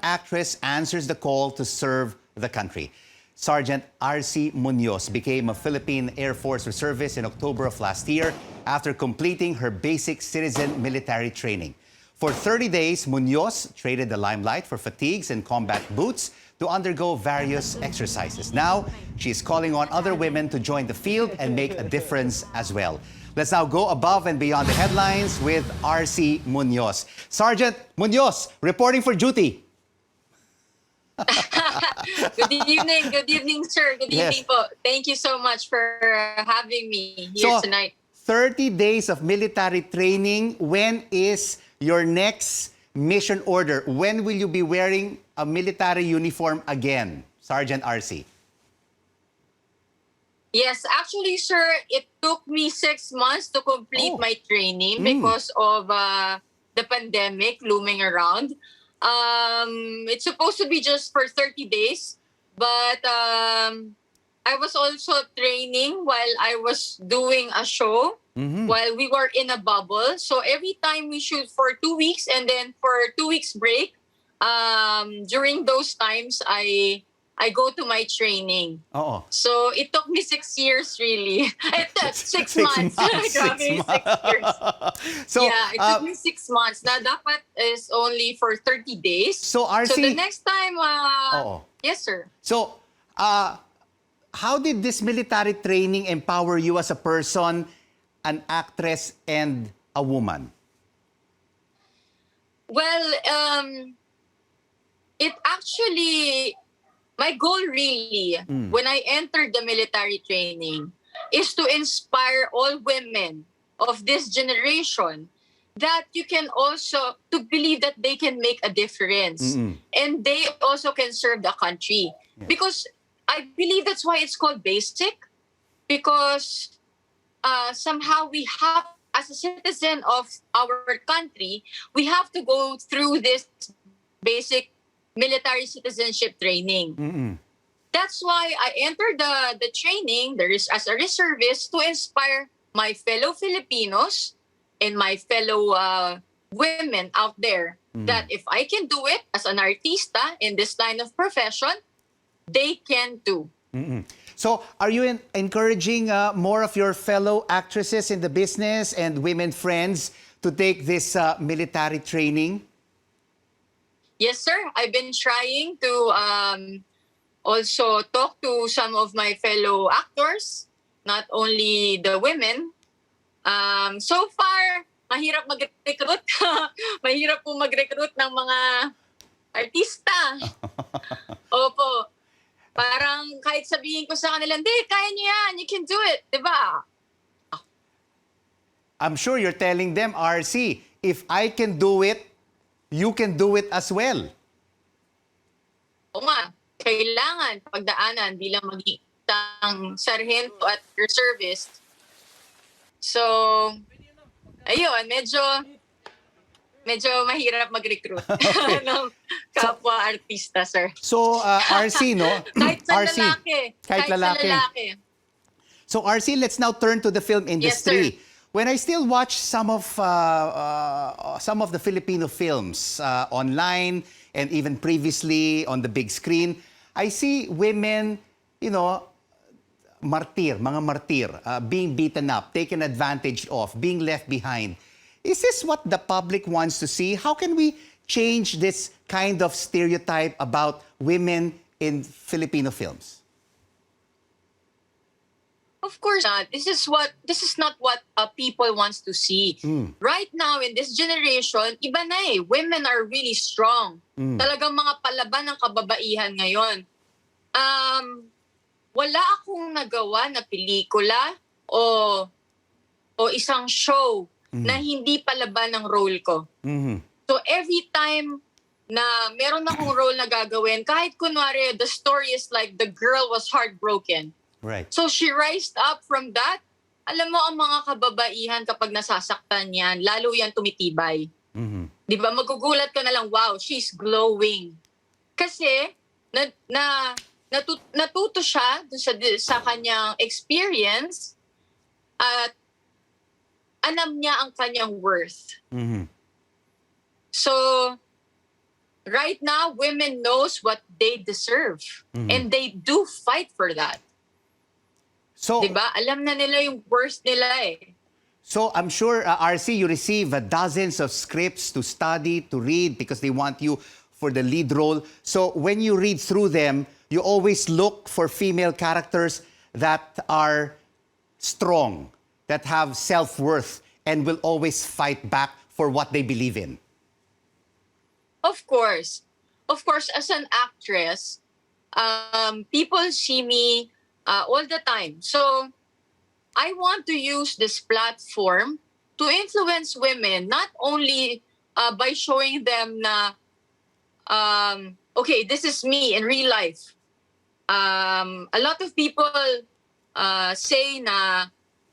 actress answers the call to serve the country. Sergeant Arci Muñoz became a Philippine Air Force reservist in October of last year after completing her basic citizen military training. For 30 days, Muñoz traded the limelight for fatigues and combat boots to undergo various exercises. Now, she is calling on other women to join the field and make a difference as well. Let's now go above and beyond the headlines with Arci Muñoz. Sergeant Muñoz, reporting for duty. Good evening, sir. Good evening po. Thank you so much for having me here tonight. 30 days of military training. When is your next mission order? When will you be wearing a military uniform again, Sergeant Arci? Yes, actually, sir, it took me 6 months to complete my training because of the pandemic looming around. It's supposed to be just for 30 days, but I was also training while I was doing a show while we were in a bubble. So every time we shoot for 2 weeks and then for 2 weeks break, during those times, I go to my training. So it took me 6 years, really. It took 6 months. Grabe, 6 years. So, yeah, it took me 6 months. Na dapat is only for 30 days. So, Arci, so the next time, yes, sir. So, how did this military training empower you as a person, an actress, and a woman? Well, it actually... My goal really, when I entered the military training, is to inspire all women of this generation that you can also, to believe that they can make a difference. And they also can serve the country. Yeah. Because I believe that's why it's called basic. Because somehow we have, as a citizen of our country, we have to go through this basic military citizenship training. That's why I entered the training as a reservist to inspire my fellow Filipinos and my fellow women out there that if I can do it as an artista in this line of profession, they can too. So are you encouraging more of your fellow actresses in the business and women friends to take this military training? Yes, sir. I've been trying to also talk to some of my fellow actors, not only the women. So far, mahirap mag-recruit. Mahirap po mag-recruit ng mga artista. Opo. Parang kahit sabihin ko sa kanila, hindi, kaya niyo yan, you can do it. Diba? I'm sure you're telling them, RC, if I can do it, you can do it as well. Oo nga, kailangan pagdaanan bilang maging sarhento at reservist. So, ayun, medyo mahirap mag-recruit ng kapwa-artista, sir. So, RC, no? Kahit sa RC, lalaki. Kahit lalaki. So, RC, let's now turn to the film industry. Yes, sir. When I still watch some of the Filipino films online and even previously on the big screen, I see women, you know, mga martir, being beaten up, taken advantage of, being left behind. Is this what the public wants to see? How can we change this kind of stereotype about women in Filipino films? Of course not. This is not what people wants to see. Right now in this generation, iba na eh. Women are really strong. Talagang mga palaban ng kababaihan ngayon. Wala akong nagawa na pelikula o isang show na hindi palaban ng role ko. So every time na meron akong role na gagawin, kahit kunwari the story is like the girl was heartbroken. Right. So she rised up from that. Alam mo, ang mga kababaihan kapag nasasaktan yan, lalo yan tumitibay. Di ba? Magugulat ka na lang, wow, she's glowing. Kasi natuto siya sa kanyang experience at alam niya ang kanyang worth. So, right now, women knows what they deserve. And they do fight for that. So, Diba? Alam na nila yung worst nila eh. so I'm sure, RC, you receive dozens of scripts to study, to read, because they want you for the lead role. So when you read through them, you always look for female characters that are strong, that have self-worth, and will always fight back for what they believe in. Of course. Of course, as an actress, people see me all the time. So I want to use this platform to influence women, not only by showing them na, okay, this is me in real life. A lot of people say na,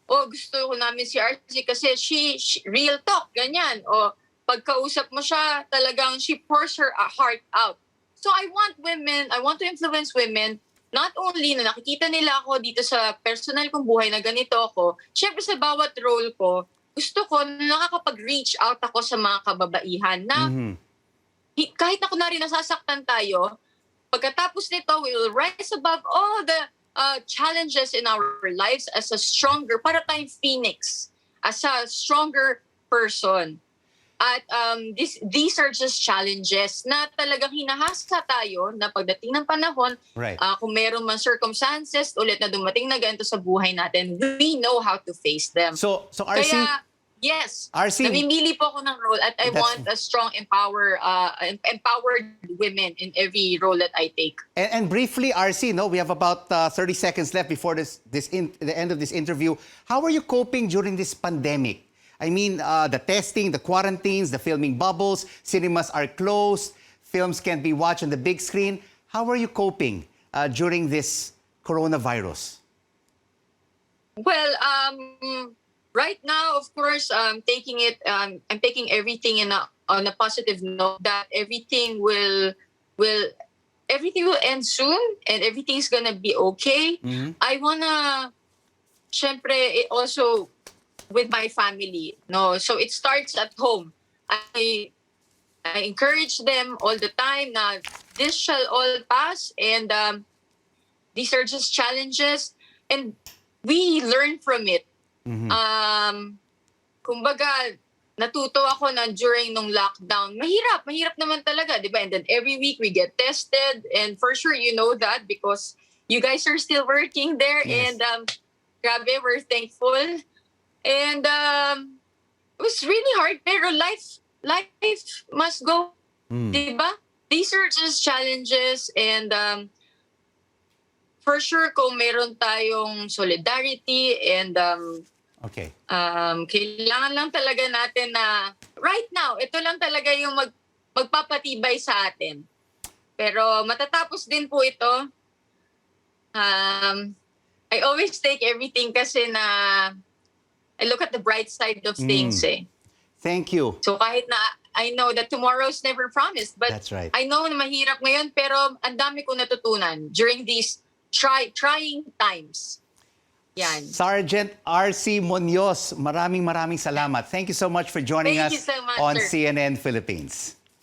oh, gusto ko namin si Arci kasi she real talk, ganyan. O pagkausap mo siya, talagang she pours her heart out. So I want to influence women, not only na nakikita nila ako dito sa personal kong buhay na ganito ako, syempre sa bawat role ko, gusto ko na nakakapag-reach out ako sa mga kababaihan na kahit na kunwari nasasaktan tayo, pagkatapos nito, we will rise above all the challenges in our lives as a stronger, para tayong phoenix, as a stronger person. At these are just challenges na talagang hinahasa tayo na pagdating ng panahon, Right. Kung meron man circumstances ulit na dumating na ganito sa buhay natin, we know how to face them. So RC, Kaya, yes, RC, namimili po ako ng role at I want a strong, empowered women in every role that I take. and briefly, RC, no, we have about 30 seconds left before the end of this interview. How are you coping during this pandemic? I mean, the testing, the quarantines, the filming bubbles, cinemas are closed, films can't be watched on the big screen. How are you coping during this coronavirus? Well, right now, of course, I'm taking everything on a positive note that everything will end soon and everything's gonna be okay. I wanna, syempre, also with my family, no. So it starts at home. I encourage them all the time na this shall all pass, and these are just challenges, and we learn from it. Kumbaga, natuto ako na during nung lockdown, mahirap naman talaga, di ba? And then every week we get tested, and for sure you know that because you guys are still working there. Yes. And grabe, we're thankful. And it was really hard, pero life must go. Diba? These are just challenges, and for sure kung meron tayong solidarity and Okay. kailangan lang talaga natin na right now, ito lang talaga yung magpapatibay sa atin. Pero matatapos din po ito. I always take everything kasi na I look at the bright side of things eh. Thank you. So kahit na I know that tomorrow's never promised, but That's right. I know na mahirap ngayon, pero ang dami kong natutunan during these trying times. Yan. Sergeant Arci Muñoz, maraming salamat. Thank you so much for joining Thank us you so much, on sir. CNN Philippines.